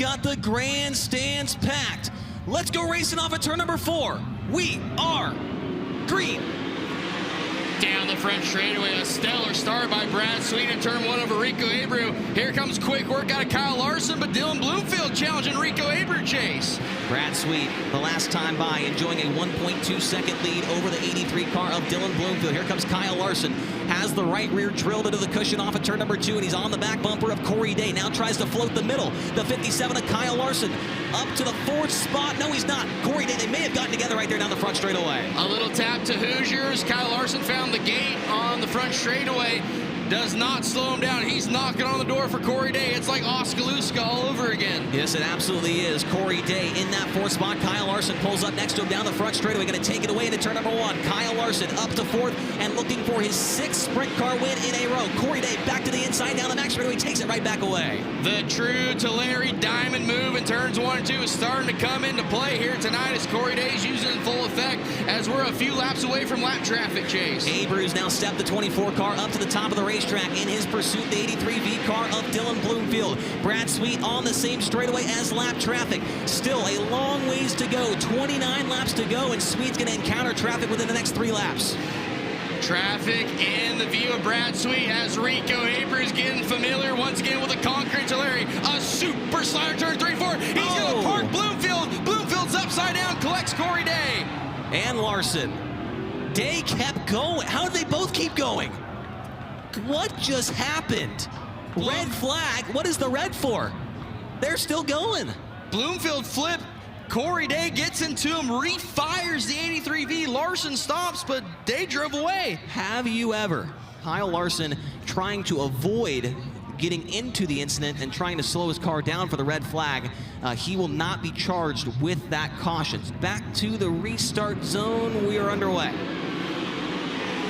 got the grandstands packed. Let's go racing off at turn number 4. We are green. Down the front straightaway, a stellar start by Brad Sweet in turn 1 over Rico Arbeu. Here comes quick work out of Kyle Larson, but Dylan Bloomfield challenging Rico Arbeu chase. Brad Sweet, the last time by, enjoying a 1.2 second lead over the 83 car of Dylan Bloomfield. Here comes Kyle Larson, has the right rear drilled into the cushion off at turn number 2, and he's on the back bumper of Corey Day. Now tries to float the middle. The 57 of Kyle Larson up to the 4th spot. No, he's not. Corey Day, they may have gotten together right there down the front straightaway. A little tap to Hoosiers. Kyle Larson found the gate on the front straightaway. Does not slow him down. He's knocking on the door for Corey Day. It's like Oskaloosa all over again. Yes, it absolutely is. Corey Day in that 4th spot. Kyle Larson pulls up next to him down the front straightaway. Going to take it away into turn number 1. Kyle Larson up to 4th and looking for his 6th sprint car win in a row. Corey Day back to the inside down the back straightaway. Takes it right back away. The true Tulare diamond move in turns 1 and 2 is starting to come into play here tonight as Corey Day is using it in full effect as we're a few laps away from lap traffic chase. Arbeu's now stepped the 24 car up to the top of the racetrack in his pursuit, the 83V car of Dylan Bloomfield. Brad Sweet on the same straightaway as lap traffic. Still a long ways to go, 29 laps to go, and Sweet's going to encounter traffic within the next 3 laps. Traffic in the view of Brad Sweet as Rico Arbeu is getting familiar once again with a concrete Tulare. A super slider turn 3-4. He's going to park Bloomfield. Bloomfield's upside down, collects Corey Day. And Larson. Day kept going. How did they both keep going? What just happened? Red flag. What is the red for? They're still going. Bloomfield flip. Corey Day gets into him, refires the 83V. Larson stops, but Day drove away. Have you ever? Kyle Larson trying to avoid getting into the incident and trying to slow his car down for the red flag. He will not be charged with that caution. Back to the restart zone. We are underway.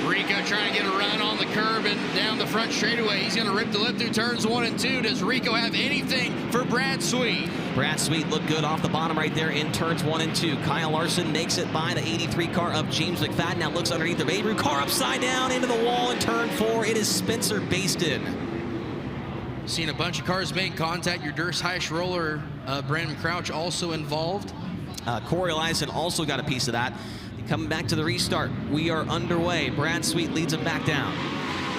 Rico trying to get a run on the curb and down the front straightaway. He's going to rip the lip through turns 1 and 2. Does Rico have anything for Brad Sweet? Brad Sweet looked good off the bottom right there in turns 1 and 2. Kyle Larson makes it by the 83 car of James McFadden. Now looks underneath of Arbeu. Car upside down into the wall in turn 4. It is Spencer Basted. Seen a bunch of cars make contact. Your Durst Heisch roller, Brandon Crouch also involved. Corey Eliason also got a piece of that. Coming back to the restart. We are underway. Brad Sweet leads him back down.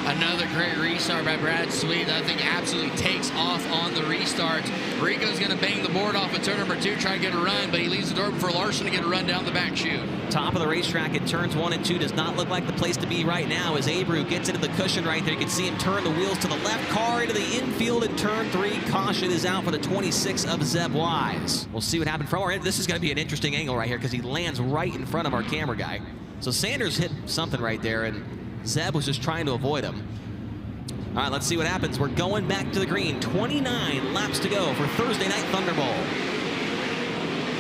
Another great restart by Brad Sweet. That thing absolutely takes off on the restart. Rico's going to bang the board off at turn number 2, try to get a run, but he leaves the door for Larson to get a run down the back chute. Top of the racetrack at turns 1 and 2 does not look like the place to be right now as Arbeu gets into the cushion right there. You can see him turn the wheels to the left, car into the infield in turn 3. Caution is out for the 26 of Zeb Wise. We'll see what happens from our end. This is going to be an interesting angle right here because he lands right in front of our camera guy. So Sanders hit something right there, and Zeb was just trying to avoid him. All right, let's see what happens. We're going back to the green. 29 laps to go for Thursday Night Thunderbowl.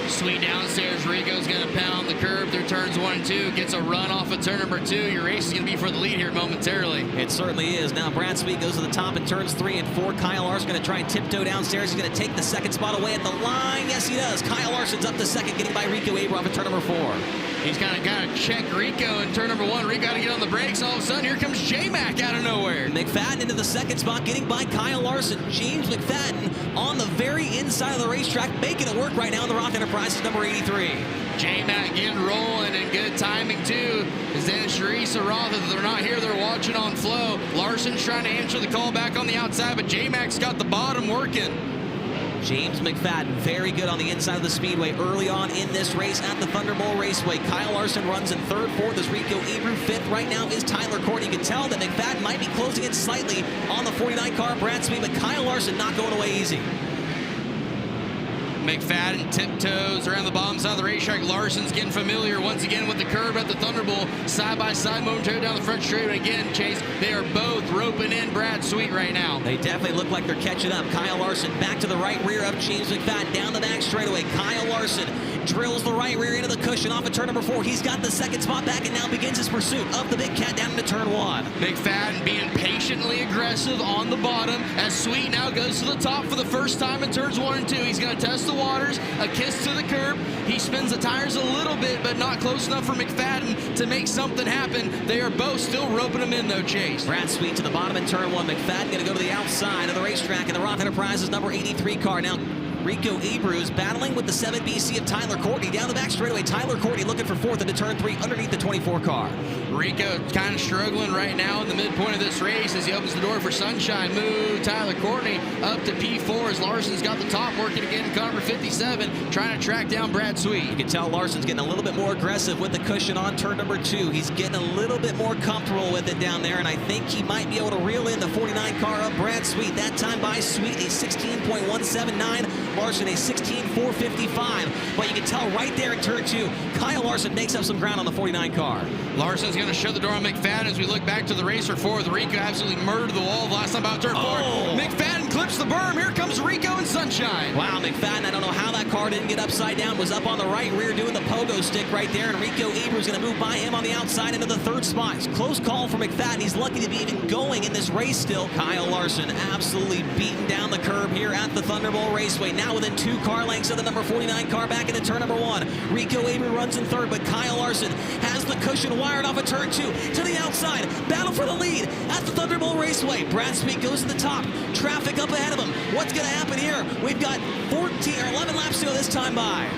Sweet downstairs. Rico's going to pound the curb through turns 1 and 2. Gets a run off of turn number 2. Your race is going to be for the lead here momentarily. It certainly is. Now Brad Sweet goes to the top in turns 3 and 4. Kyle Larson going to try and tiptoe downstairs. He's going to take the 2nd spot away at the line. Yes, he does. Kyle Larson's up to 2nd, getting by Rico Arbeu off at turn number 4. He's kind of got to check Rico in turn number 1. Rico got to get on the brakes. All of a sudden, here comes J-Mac out of nowhere. McFadden into the 2nd spot, getting by Kyle Larson. James McFadden on the very inside of the racetrack, making it work right now in the Rock Enterprises number 83. J-Mac getting rolling and good timing too. Is then Sharisa Roth, if they're not here, they're watching on Flow. Larson's trying to answer the call back on the outside, but J-Mac's got the bottom working. James McFadden, very good on the inside of the speedway early on in this race at the Thunderbowl Raceway. Kyle Larson runs in 3rd, 4th is Rico Arbeu. 5th right now is Tyler Courtney. You can tell that McFadden might be closing in slightly on the 49 car Brad Sweet, but Kyle Larson not going away easy. McFadden tiptoes around the bottom side of the racetrack. Larson's getting familiar once again with the curb at the Thunderbowl. Side by side, momentarily down the front straight. And again, Chase, they are both roping in Brad Sweet right now. They definitely look like they're catching up. Kyle Larson back to the right rear of James McFadden. Down the back straightaway. Kyle Larson drills the right rear into the cushion off of turn number 4. He's got the 2nd spot back and now begins his pursuit of the big cat down into turn 1. McFadden being patiently aggressive on the bottom as Sweet now goes to the top for the first time in turns 1 and 2. He's going to test the waters. A kiss to the curb. He spins the tires a little bit, but not close enough for McFadden to make something happen. They are both still roping him in, though, Chase. Brad Sweet to the bottom in turn 1. McFadden going to go to the outside of the racetrack in the Roth Enterprises number 83 car. Now Rico Arbeu is battling with the 7BC of Tyler Courtney. Down the back straightaway, Tyler Courtney looking for fourth into turn 3 underneath the 24 car. Rico kind of struggling right now in the midpoint of this race as he opens the door for Sunshine. Move Tyler Courtney up to P4 as Larson's got the top working again in car number 57, trying to track down Brad Sweet. You can tell Larson's getting a little bit more aggressive with the cushion on turn number 2. He's getting a little bit more comfortable with it down there, and I think he might be able to reel in the 49 car of Brad Sweet. That time by Sweet, a 16.179. Larson, a 16.455. But you can tell right there in turn 2, Kyle Larson makes up some ground on the 49 car. Larson's going to shut the door on McFadden as we look back to the race for fourth. Rico absolutely murdered the wall last time about turn 4. McFadden clips the berm. Here comes Rico and Sunshine. Wow, McFadden, I don't know how that car didn't get upside down, was up on the right rear doing the pogo stick right there, and Rico Arbeu's going to move by him on the outside into the third spot. It's close call for McFadden. He's lucky to be even going in this race still. Kyle Larson absolutely beating down the curb here at the Thunderbowl Raceway. Now within 2 car lengths of the number 49 car back into turn number 1. Rico Arbeu runs in third, but Kyle Larson has the cushion wired off of turn 2 to the outside. Battle for the lead at the Thunderbowl Raceway. Brad Sweet goes to the top. Traffic up ahead of him. What's going to happen here? We've got 11 laps to go this time by.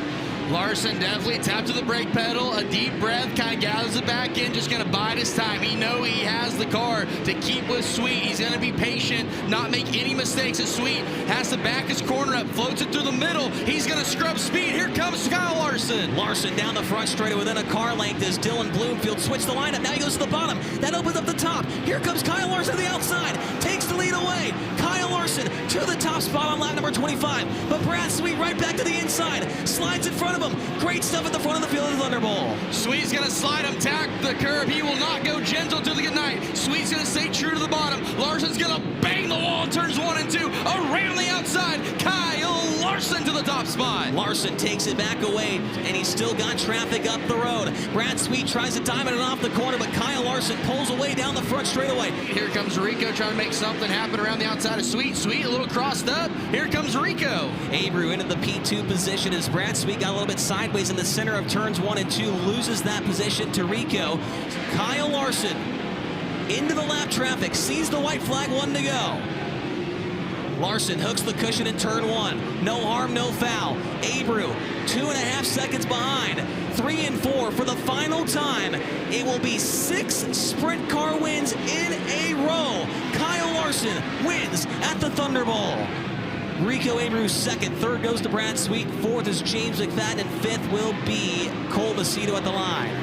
Larson definitely tapped to the brake pedal, a deep breath, kind of gathers it back in, just going to bide his time. He knows he has the car to keep with Sweet. He's going to be patient, not make any mistakes as Sweet has to back his corner up, floats it through the middle. He's going to scrub speed. Here comes Kyle Larson. Larson down the front straight within a car length as Dylan Bloomfield switched the lineup. Now he goes to the bottom. That opens up the top. Here comes Kyle Larson to the outside. Takes the lead away. Kyle Larson to the top spot on lap number 25. But Brad Sweet right back to the inside. Slides in front of him. Great stuff at the front of the field of the Thunderbowl. Sweet's going to slide him, tack the curb. He will not go gentle to the good night. Sweet's going to stay true to the bottom. Larson's going to bang the wall, turns 1 and 2. Around the outside, Kyle Larson to the top spot. Larson takes it back away, and he's still got traffic up the road. Brad Sweet tries to diamond it off the corner, but Kyle Larson pulls away down the front straightaway. Here comes Rico trying to make something happen around the outside of Sweet. Sweet a little crossed up. Here comes Rico. Arbeu into the P2 position as Brad Sweet got a little bit sideways in the center of turns 1 and 2, loses that position to Rico. Kyle Larson into the lap traffic, sees the white flag, 1 to go. Larson hooks the cushion in turn 1. No harm, no foul. Arbeu, 2.5 seconds behind. 3 and 4 for the final time. It will be 6 sprint car wins in a row. Kyle Larson wins at the Thunderbowl. Rico Arbeu second, third goes to Brad Sweet, fourth is James McFadden, and fifth will be Cole Macedo at the line.